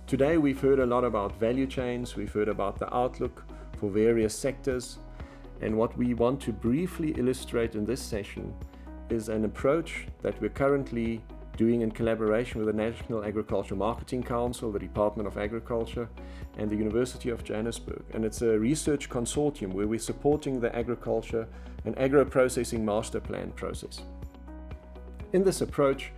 Today we've heard a lot about value chains, we've heard about the outlook for various sectors, and what we want to briefly illustrate in this session is an approach that we're currently doing in collaboration with the National Agriculture Marketing Council, the Department of Agriculture, and the University of Johannesburg. And it's a research consortium where we're supporting the agriculture and agro-processing master plan process. In this approach,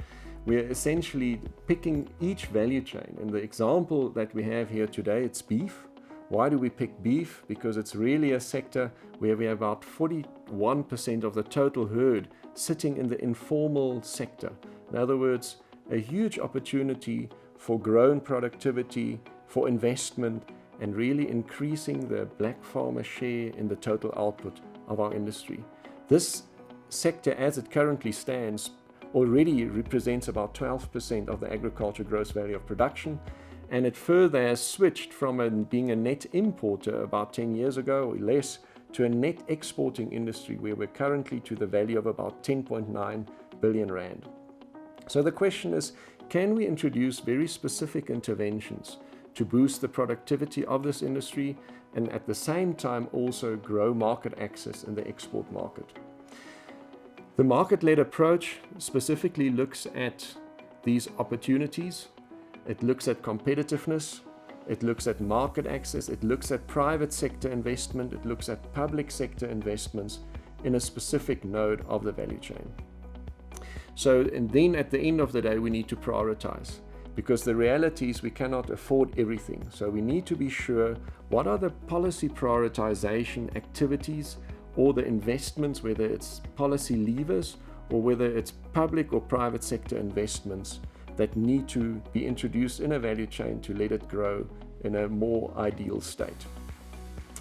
we're essentially picking each value chain. In the example that we have here today, it's beef. Why do we pick beef? Because it's really a sector where we have about 41% of the total herd sitting in the informal sector. In other words, a huge opportunity for growing productivity, for investment, and really increasing the black farmer share in the total output of our industry. This sector, as it currently stands, already represents about 12% of the agriculture gross value of production, and it further has switched from being a net importer about 10 years ago or less to a net exporting industry where we're currently to the value of about 10.9 billion rand. So the question is, can we introduce very specific interventions to boost the productivity of this industry and at the same time also grow market access in the export market? The market-led approach specifically looks at these opportunities. It looks at competitiveness, it looks at market access, it looks at private sector investment, it looks at public sector investments in a specific node of the value chain. So, and then at the end of the day, we need to prioritize, because the reality is we cannot afford everything. So we need to be sure what are the policy prioritization activities or the investments, whether it's policy levers or whether it's public or private sector investments that need to be introduced in a value chain to let it grow in a more ideal state.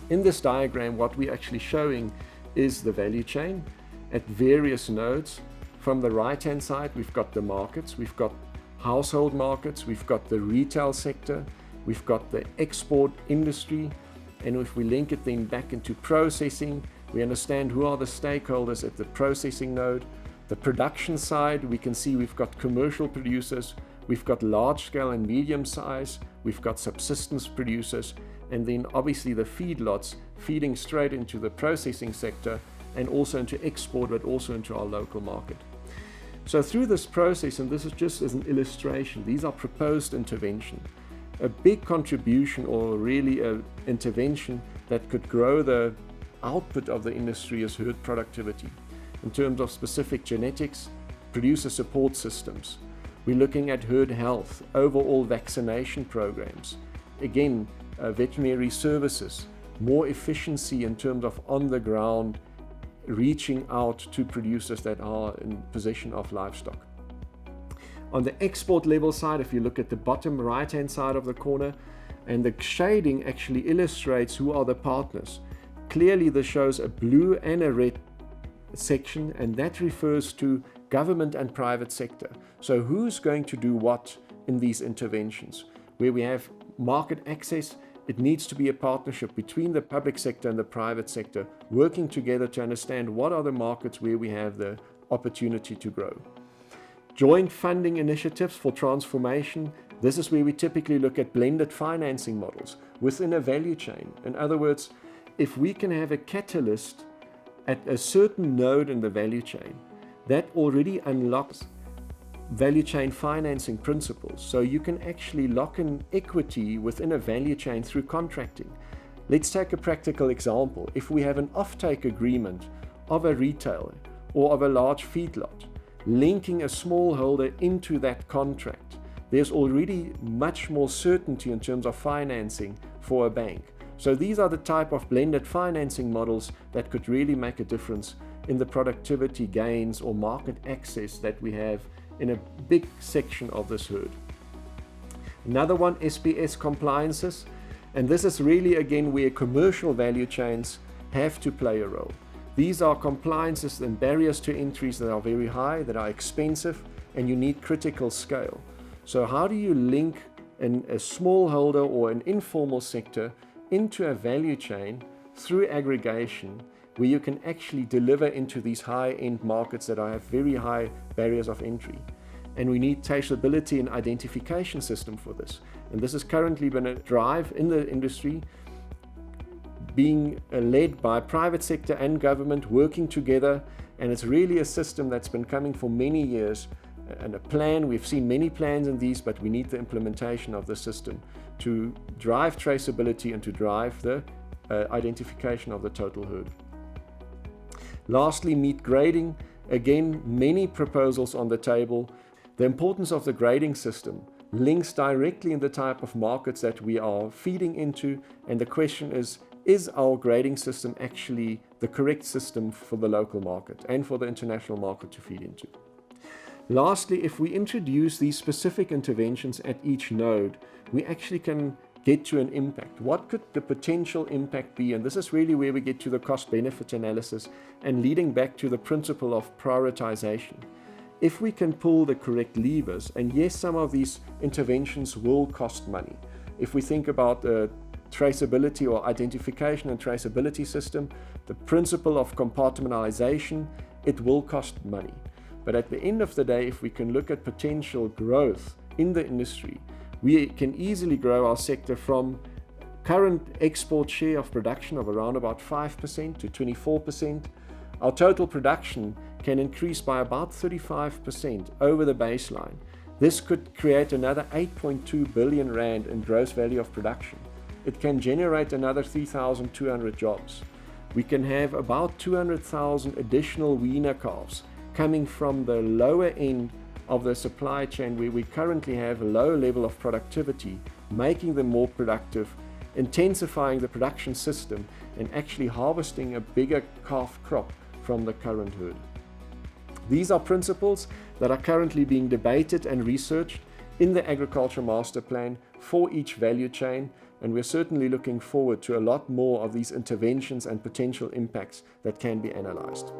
In this diagram, what we're actually showing is the value chain at various nodes. From the right-hand side, we've got the markets, we've got household markets, we've got the retail sector, we've got the export industry, and if we link it then back into processing, we understand who are the stakeholders at the processing node. The production side, we can see we've got commercial producers, we've got large scale and medium size, we've got subsistence producers, and then obviously the feedlots feeding straight into the processing sector and also into export, but also into our local market. So through this process, and this is just as an illustration, these are proposed intervention. A big contribution or really an intervention that could grow the output of the industry is herd productivity. In terms of specific genetics, producer support systems. We're looking at herd health, overall vaccination programs. Again, veterinary services, more efficiency in terms of on the ground, reaching out to producers that are in possession of livestock. On the export level side, if you look at the bottom right-hand side of the corner, and the shading actually illustrates who are the partners. Clearly, this shows a blue and a red section, and that refers to government and private sector. So who's going to do what in these interventions? Where we have market access, it needs to be a partnership between the public sector and the private sector, working together to understand what are the markets where we have the opportunity to grow. Joint funding initiatives for transformation. This is where we typically look at blended financing models within a value chain. In other words, if we can have a catalyst at a certain node in the value chain, that already unlocks value chain financing principles. So you can actually lock in equity within a value chain through contracting. Let's take a practical example. If we have an offtake agreement of a retailer or of a large feedlot, linking a smallholder into that contract, there's already much more certainty in terms of financing for a bank. So these are the type of blended financing models that could really make a difference in the productivity gains or market access that we have in a big section of this herd. Another one, SPS compliances. And this is really, again, where commercial value chains have to play a role. These are compliances and barriers to entries that are very high, that are expensive, and you need critical scale. So how do you link a smallholder or an informal sector into a value chain through aggregation where you can actually deliver into these high-end markets that have very high barriers of entry? and we need traceability and identification system for this. And this has currently been a drive in the industry, being led by private sector and government working together, and it's really a system that's been coming for many years, and a plan. We've seen many plans in these, but we need the implementation of the system to drive traceability and to drive the identification of the total herd. Lastly, meat grading. Again, many proposals on the table. The importance of the grading system links directly in the type of markets that we are feeding into, and the question is our grading system actually the correct system for the local market and for the international market to feed into? Lastly, if we introduce these specific interventions at each node, we actually can get to an impact. What could the potential impact be? And this is really where we get to the cost-benefit analysis and leading back to the principle of prioritization. If we can pull the correct levers, and yes, some of these interventions will cost money. If we think about the traceability or identification and traceability system, the principle of compartmentalization, it will cost money. But at the end of the day, if we can look at potential growth in the industry, we can easily grow our sector from current export share of production of around about 5% to 24%. Our total production can increase by about 35% over the baseline. This could create another 8.2 billion rand in gross value of production. It can generate another 3,200 jobs. We can have about 200,000 additional weaner calves coming from the lower end of the supply chain, where we currently have a low level of productivity, making them more productive, intensifying the production system, and actually harvesting a bigger calf crop from the current herd. These are principles that are currently being debated and researched in the Agriculture Master Plan for each value chain, and we're certainly looking forward to a lot more of these interventions and potential impacts that can be analyzed.